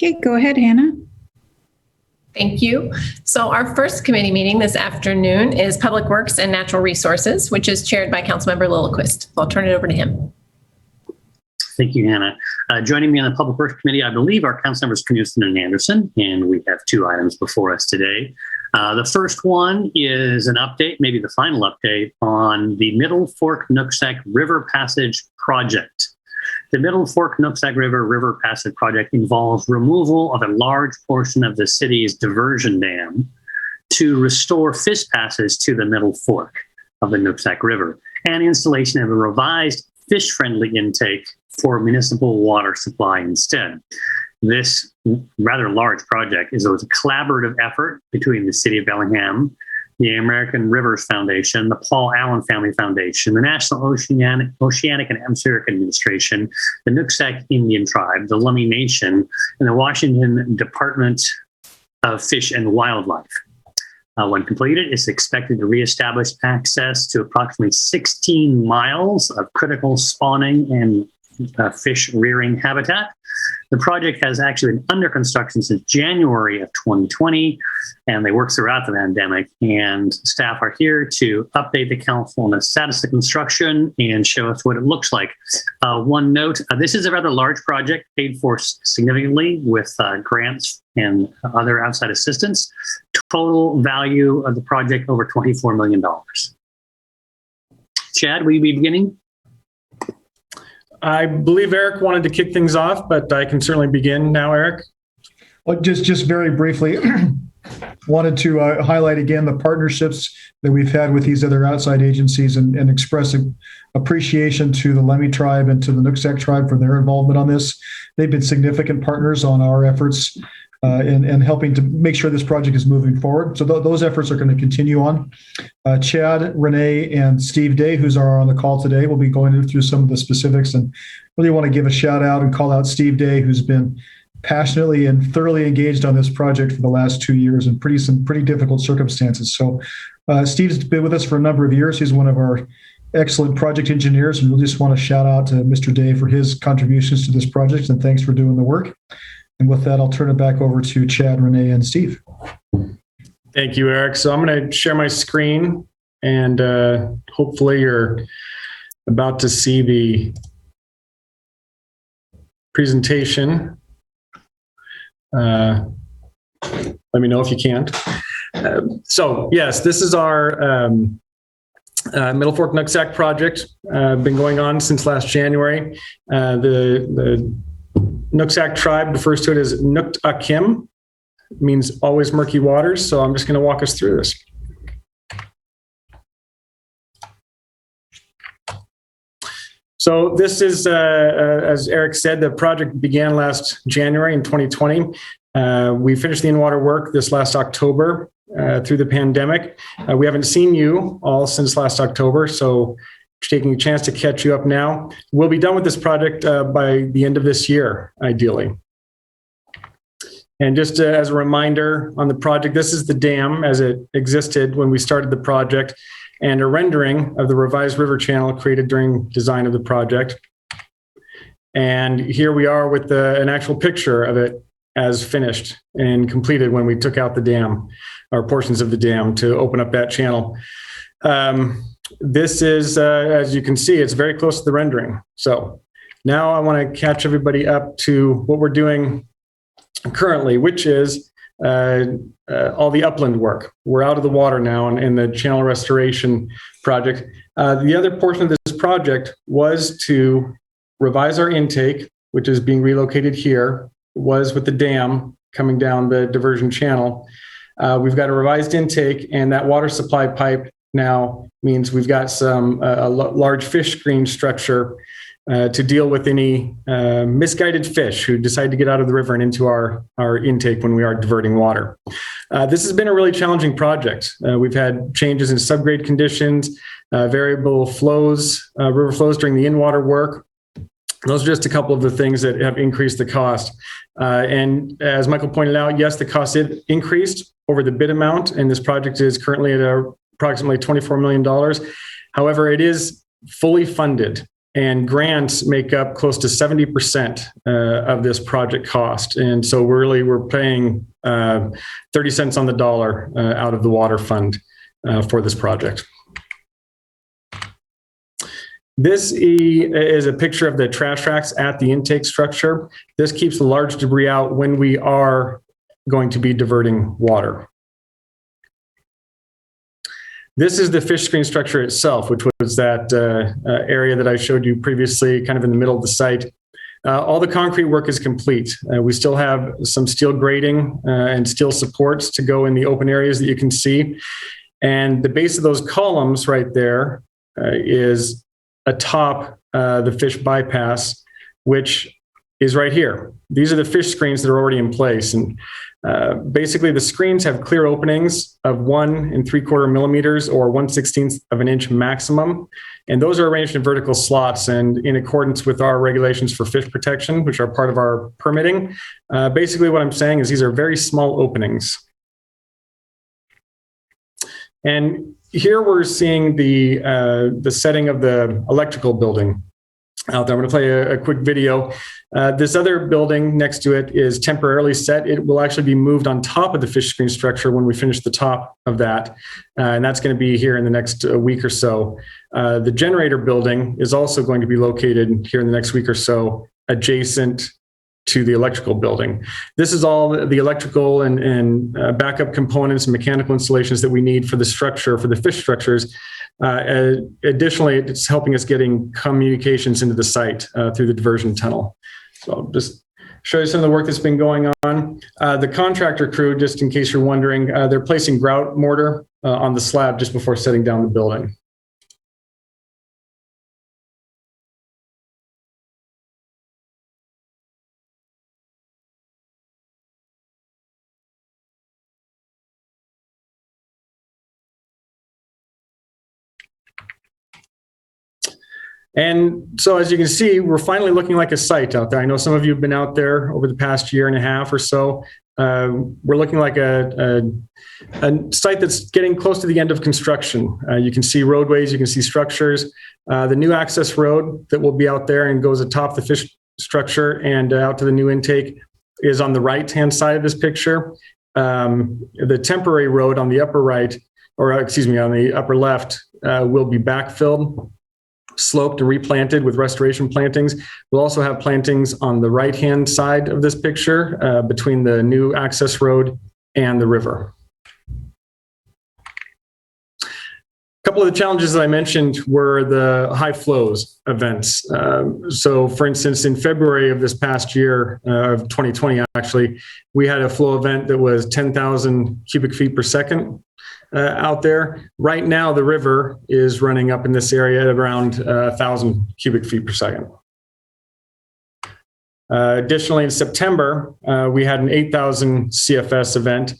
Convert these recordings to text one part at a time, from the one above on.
Okay, go ahead, Hannah. Thank you. So our first committee meeting this afternoon is Public Works and Natural Resources, which is chaired by Councilmember Lillquist. I'll turn it over to him. Thank you, Hannah. Joining me on the Public Works Committee, I believe, are Councilmembers Knudsen and Anderson, and we have two items before us today. The first one is an update, maybe the final update, on the Middle Fork Nooksack River Passage Project. The Middle Fork Nooksack River Passage Project involves removal of a large portion of the city's diversion dam to restore fish passage to the Middle Fork of the Nooksack River and installation of a revised fish-friendly intake for municipal water supply instead. This rather large project is a collaborative effort between the City of Bellingham, the American Rivers Foundation, the Paul Allen Family Foundation, the National Oceanic and Atmospheric Administration, the Nooksack Indian Tribe, the Lummi Nation, and the Washington Department of Fish and Wildlife. When completed, it's expected to reestablish access to approximately 16 miles of critical spawning and fish rearing habitat. The project has actually been under construction since January of 2020, and they worked throughout the pandemic. And staff are here to update the council on the status of construction and show us what it looks like. One note, this is a rather large project paid for significantly with grants and other outside assistance. Total value of the project over $24 million. Chad, will you be beginning? I believe Eric wanted to kick things off, but I can certainly begin now, Eric. Well, just very briefly, wanted to highlight again the partnerships that we've had with these other outside agencies and express appreciation to the Lummi tribe and to the Nooksack tribe for their involvement on this. They've been significant partners on our efforts in helping to make sure this project is moving forward. So those efforts are going to continue on. Chad, Renee, and Steve Day, who's on the call today, will be going through some of the specifics, and really want to give a shout out and call out Steve Day, who's been passionately and thoroughly engaged on this project for the last 2 years in some pretty difficult circumstances. So Steve's been with us for a number of years. He's one of our excellent project engineers, and we just want to shout out to Mr. Day for his contributions to this project, and thanks for doing the work. And with that, I'll turn it back over to Chad, Renee, and Steve. Thank you, Eric. So I'm going to share my screen, and hopefully you're about to see the presentation. Let me know if you can't. So yes, this is our Middle Fork Nooksack project. Been going on since last January. The Nooksack tribe refers to it as Nuktakim, means always murky waters. So I'm just going to walk us through this. So this is, as Eric said, the project began last January in 2020. We finished the in-water work this last October through the pandemic. We haven't seen you all since last October, so taking a chance to catch you up now. We'll be done with this project by the end of this year, ideally. And just as a reminder on the project, this is the dam as it existed when we started the project, and a rendering of the revised river channel created during design of the project. And here we are with an actual picture of it as finished and completed when we took out the dam, or portions of the dam, to open up that channel. This is, as you can see, it's very close to the rendering. So now I want to catch everybody up to what we're doing currently, which is all the upland work. We're out of the water now in the channel restoration project. The other portion of this project was to revise our intake, which is being relocated here. It was with the dam coming down the diversion channel. We've got a revised intake, and that water supply pipe now means we've got a large fish screen structure to deal with any misguided fish who decide to get out of the river and into our intake when we are diverting water. This has been a really challenging project. We've had changes in subgrade conditions, variable flows, river flows during the in-water work. Those are just a couple of the things that have increased the cost. And as Michael pointed out, yes, the cost increased over the bid amount, and this project is currently at approximately $24 million. However, it is fully funded. and grants make up close to 70% of this project cost. And so we're paying 30 cents on the dollar out of the water fund for this project. This is a picture of the trash racks at the intake structure. This keeps the large debris out when we are going to be diverting water. This is the fish screen structure itself, which was that area that I showed you previously, kind of in the middle of the site. All the concrete work is complete. We still have some steel grating and steel supports to go in the open areas that you can see. And the base of those columns right there is atop the fish bypass, which is right here. These are the fish screens that are already in place. And basically the screens have clear openings of 1 3/4 millimeters or 1/16 of an inch maximum. And those are arranged in vertical slots and in accordance with our regulations for fish protection, which are part of our permitting. Basically what I'm saying is these are very small openings. And here we're seeing the setting of the electrical building out there. I'm going to play a quick video. This other building next to it is temporarily set. It will actually be moved on top of the fish screen structure when we finish the top of that. And that's going to be here in the next week or so. The generator building is also going to be located here in the next week or so, adjacent to the electrical building. This is all the electrical and backup components and mechanical installations that we need for the structure, for the fish structures. Additionally, it's helping us getting communications into the site through the diversion tunnel. So I'll just show you some of the work that's been going on. The contractor crew, just in case you're wondering, they're placing grout mortar on the slab just before setting down the building. And so as you can see, we're finally looking like a site out there. I know some of you have been out there over the past year and a half or so. We're looking like a site that's getting close to the end of construction. You can see roadways, you can see structures. The new access road that will be out there and goes atop the fish structure and out to the new intake is on the right-hand side of this picture. The temporary road on the upper right, or excuse me, on the upper left, will be backfilled, sloped and replanted with restoration plantings. We'll also have plantings on the right-hand side of this picture between the new access road and the river. A couple of the challenges that I mentioned were the high flows events. So for instance, in February of this past year, of 2020 actually, we had a flow event that was 10,000 cubic feet per second. Out there. Right now, the river is running up in this area at around 1,000 cubic feet per second. Additionally, in September, we had an 8,000 CFS event.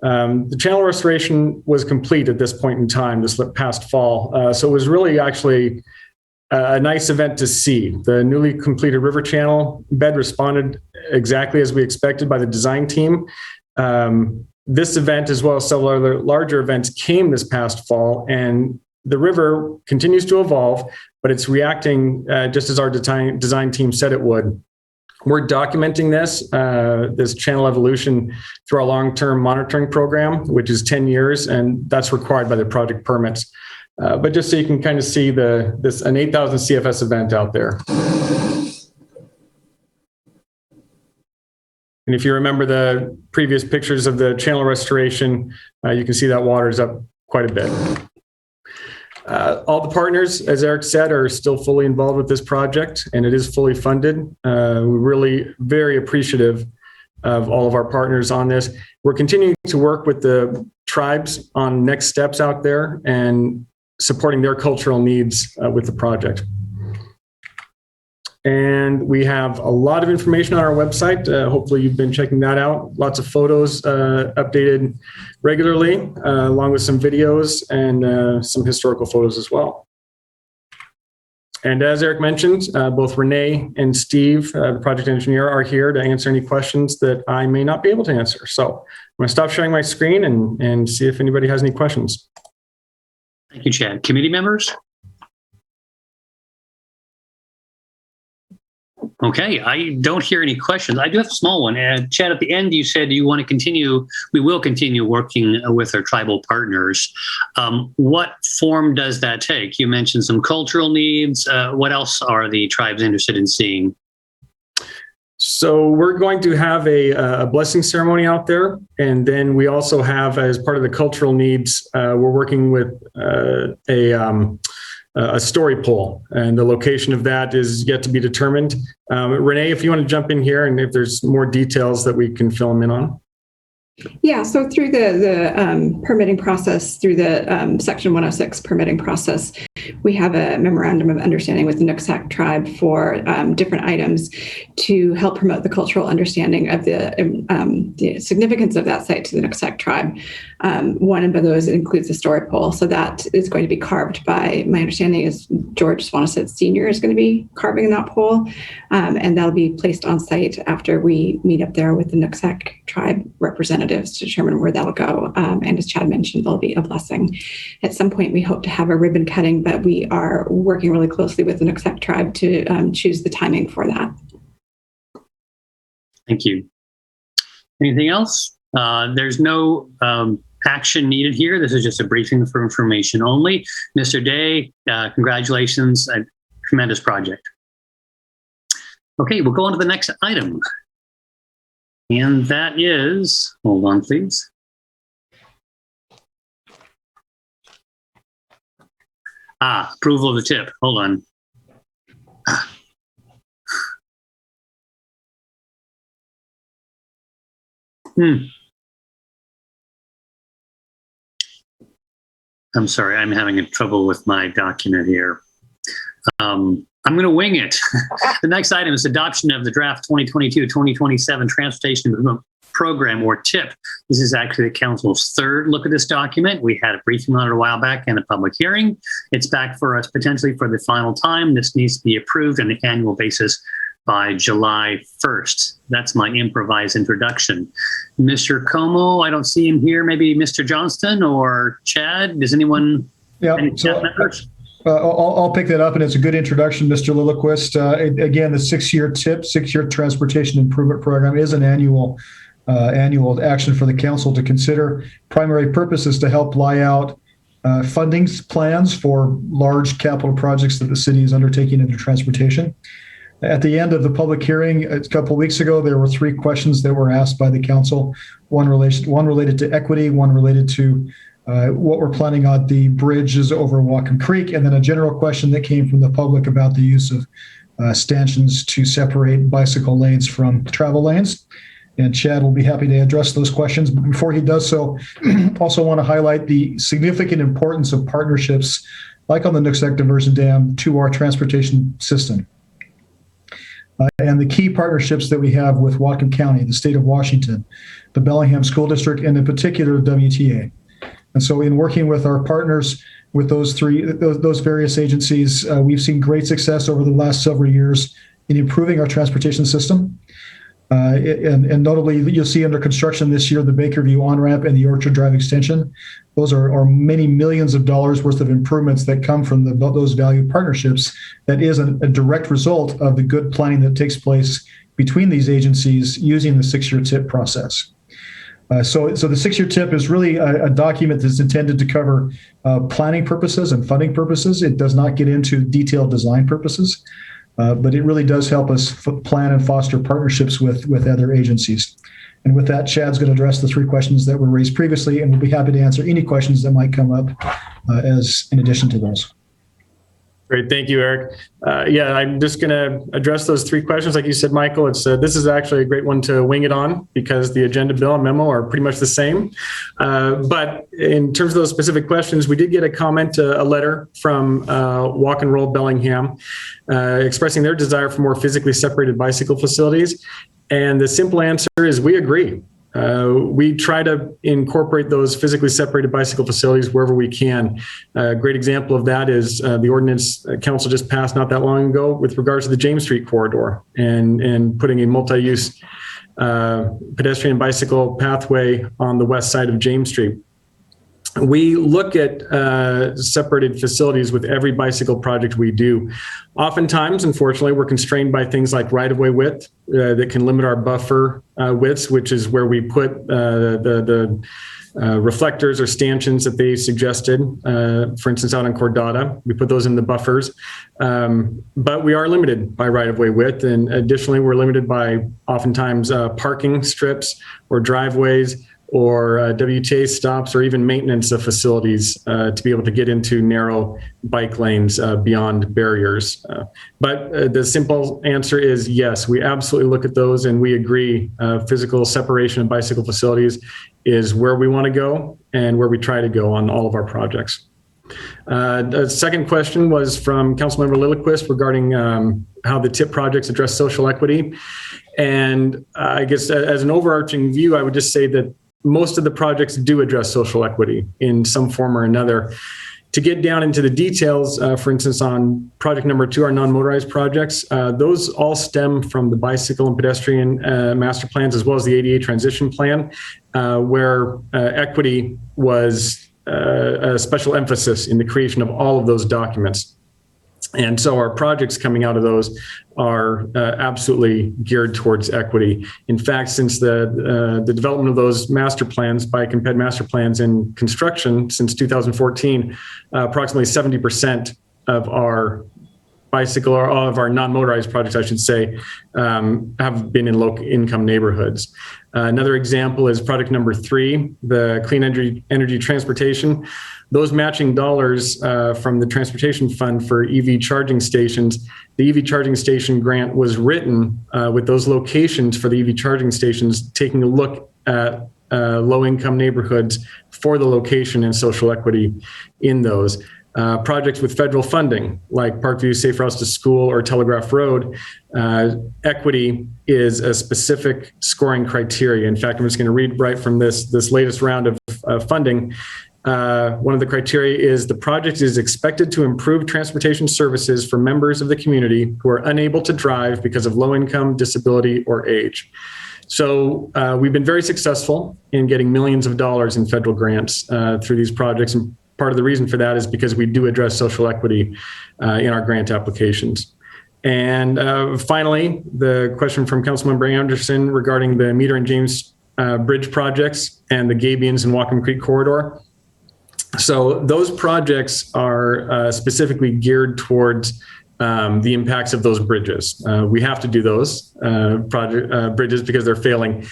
The channel restoration was complete at this point in time, this past fall. So it was really actually a nice event to see. The newly completed river channel bed responded exactly as we expected by the design team. This event, as well as several other larger events, came this past fall, and the river continues to evolve, but it's reacting just as our design team said it would. We're documenting this channel evolution through our long-term monitoring program, which is 10 years, and that's required by the project permits. But just so you can kind of see an 8,000 CFS event out there. And if you remember the previous pictures of the channel restoration, you can see that water is up quite a bit. All the partners, as Eric said, are still fully involved with this project, and it is fully funded. We're really very appreciative of all of our partners on this. We're continuing to work with the tribes on next steps out there and supporting their cultural needs with the project. And we have a lot of information on our website. Hopefully you've been checking that out. Lots of photos updated regularly, along with some videos and some historical photos as well. And as Eric mentioned, both Renee and Steve, the project engineer, are here to answer any questions that I may not be able to answer. So I'm going to stop sharing my screen and see if anybody has any questions. Thank you, Chad. Committee members? Okay, I don't hear any questions. I do have a small one. Chad, at the end, you said you want to continue, we will continue working with our tribal partners. What form does that take? You mentioned some cultural needs. What else are the tribes interested in seeing? So we're going to have a blessing ceremony out there. And then we also have, as part of the cultural needs, we're working with a story pole, and the location of that is yet to be determined. Renee, if you want to jump in here, and if there's more details that we can fill them in on. Yeah, so through the permitting process, through the Section 106 permitting process, we have a memorandum of understanding with the Nooksack tribe for different items to help promote the cultural understanding of the significance of that site to the Nooksack tribe. One of those includes a story pole. So that is going to be carved by, my understanding is George Swanisett Sr. is going to be carving that pole, and that'll be placed on site after we meet up there with the Nooksack tribe representatives to determine where that'll go. And as Chad mentioned, there'll be a blessing. At some point, we hope to have a ribbon cutting, but we are working really closely with the Nooksack tribe to choose the timing for that. Thank you. Anything else? There's no action needed here. This is just a briefing for information only. Mr. Day, congratulations. A tremendous project. Okay, we'll go on to the next item. And that is, hold on, please. Approval of the tip. Hold on. I'm sorry, I'm having trouble with my document here. I'm going to wing it. The next item is adoption of the draft 2022-2027 Transportation Improvement Program, or TIP. This is actually the council's third look at this document. We had a briefing on it a while back and a public hearing. It's back for us potentially for the final time. This needs to be approved on an annual basis by July 1st. That's my improvised introduction. Mr. Como, I don't see him here. Maybe Mr. Johnston or Chad. Does anyone? Yeah. Any staff members? I'll pick that up, and it's a good introduction, Mr. Lilliquist. Again, the 6-year TIP, 6-year Transportation Improvement Program, is an annual action for the council to consider. Primary purpose is to help lie out funding plans for large capital projects that the city is undertaking into transportation. At the end of the public hearing a couple of weeks ago, there were 3 questions that were asked by the council. One related to equity, one related to what we're planning on the bridges over Whatcom Creek, and then a general question that came from the public about the use of stanchions to separate bicycle lanes from travel lanes. And Chad will be happy to address those questions. But before he does so, also want to highlight the significant importance of partnerships like on the Nooksack Diversion Dam to our transportation system. And the key partnerships that we have with Whatcom County, the state of Washington, the Bellingham School District, and in particular, WTA. And so in working with our partners with those various agencies, we've seen great success over the last several years in improving our transportation system. And notably, you'll see under construction this year, the Bakerview on-ramp and the Orchard Drive extension. Those are many millions of dollars worth of improvements that come from those value partnerships. That is a direct result of the good planning that takes place between these agencies using the 6-year TIP process. So the 6-year TIP is really a document that's intended to cover planning purposes and funding purposes. It does not get into detailed design purposes, but it really does help us plan and foster partnerships with other agencies. And with that, Chad's going to address the 3 questions that were raised previously, and we'll be happy to answer any questions that might come up as in addition to those. Great. Thank you, Eric. I'm just going to address those 3 questions. Like you said, Michael, this is actually a great one to wing it on because the agenda, bill, and memo are pretty much the same. But in terms of those specific questions, we did get a comment, a letter from Walk and Roll Bellingham expressing their desire for more physically separated bicycle facilities. And the simple answer is we agree. We try to incorporate those physically separated bicycle facilities wherever we can. A great example of that is the ordinance council just passed not that long ago with regards to the James Street corridor and putting a multi-use pedestrian bicycle pathway on the west side of James Street. we look at separated facilities with every bicycle project we do. Oftentimes, unfortunately, we're constrained by things like right-of-way width that can limit our buffer widths, which is where we put the reflectors or stanchions that they suggested. For instance, out on Cordata, we put those in the buffers. But we are limited by right-of-way width. And additionally, we're limited by oftentimes parking strips or driveways, or WTA stops, or even maintenance of facilities to be able to get into narrow bike lanes beyond barriers. But the simple answer is yes, we absolutely look at those, and we agree physical separation of bicycle facilities is where we want to go and where we try to go on all of our projects. The second question was from Councilmember Lillquist regarding how the TIP projects address social equity. And I guess as an overarching view, I would just say that most of the projects do address social equity in some form or another. To get down into the details, for instance, on project number 2, our non-motorized projects, those all stem from the bicycle and pedestrian master plans, as well as the ADA transition plan, where equity was a special emphasis in the creation of all of those documents. And so our projects coming out of those are absolutely geared towards equity. In fact, since the development of those master plans, bike and ped master plans in construction since 2014, approximately 70% of our bicycle, or all of our non-motorized projects, I should say, have been in low-income neighborhoods. Another example is project number 3, the clean energy transportation. Those matching dollars from the transportation fund for EV charging stations, the EV charging station grant was written with those locations for the EV charging stations, taking a look at low-income neighborhoods for the location and social equity in those. Projects with federal funding, like Parkview Safe Routes to School or Telegraph Road, equity is a specific scoring criteria. In fact, I'm just going to read right from this latest round of funding. One of the criteria is the project is expected to improve transportation services for members of the community who are unable to drive because of low income, disability, or age. So we've been very successful in getting millions of dollars in federal grants through these projects. And part of the reason for that is because we do address social equity in our grant applications. And finally, the question from Councilmember Anderson regarding the Meter and James Bridge projects and the Gabions and Whatcom Creek corridor. So those projects are specifically geared towards the impacts of those bridges. We have to do those bridges because they're failing.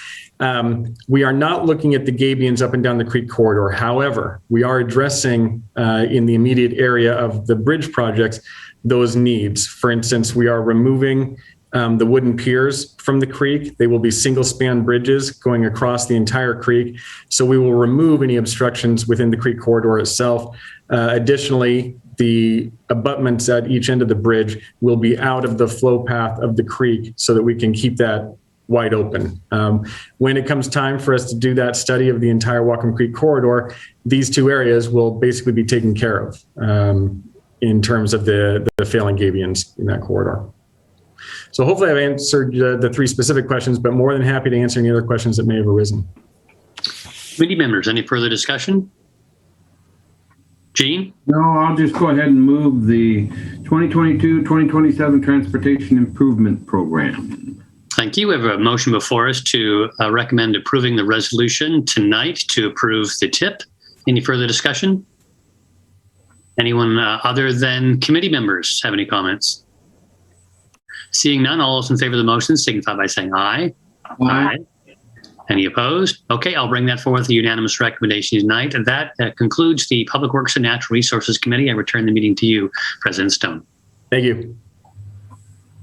We are not looking at the Gabions up and down the creek corridor. However, we are addressing in the immediate area of the bridge projects those needs. For instance, we are removing the wooden piers from the creek. They will be single span bridges going across the entire creek. So we will remove any obstructions within the creek corridor itself. Additionally, the abutments at each end of the bridge will be out of the flow path of the creek so that we can keep that wide open. When it comes time for us to do that study of the entire Whatcom Creek corridor, these two areas will basically be taken care of in terms of the failing Gabions in that corridor. So hopefully I've answered the 3 specific questions, but more than happy to answer any other questions that may have arisen. Committee members, any further discussion? Gene? No, I'll just go ahead and move the 2022-2027 Transportation Improvement Program. Thank you. We have a motion before us to recommend approving the resolution tonight to approve the TIP. Any further discussion? Anyone other than committee members have any comments? Seeing none, all those in favor of the motion signify by saying aye. Aye. Any opposed? Okay, I'll bring that forward, the unanimous recommendation tonight. And that concludes the Public Works and Natural Resources Committee. I return the meeting to you, President Stone. Thank you.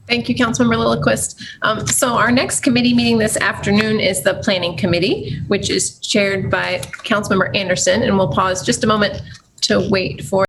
Thank you, Councilmember Lillquist. So our next committee meeting this afternoon is the Planning Committee, which is chaired by Councilmember Anderson. And we'll pause just a moment to wait for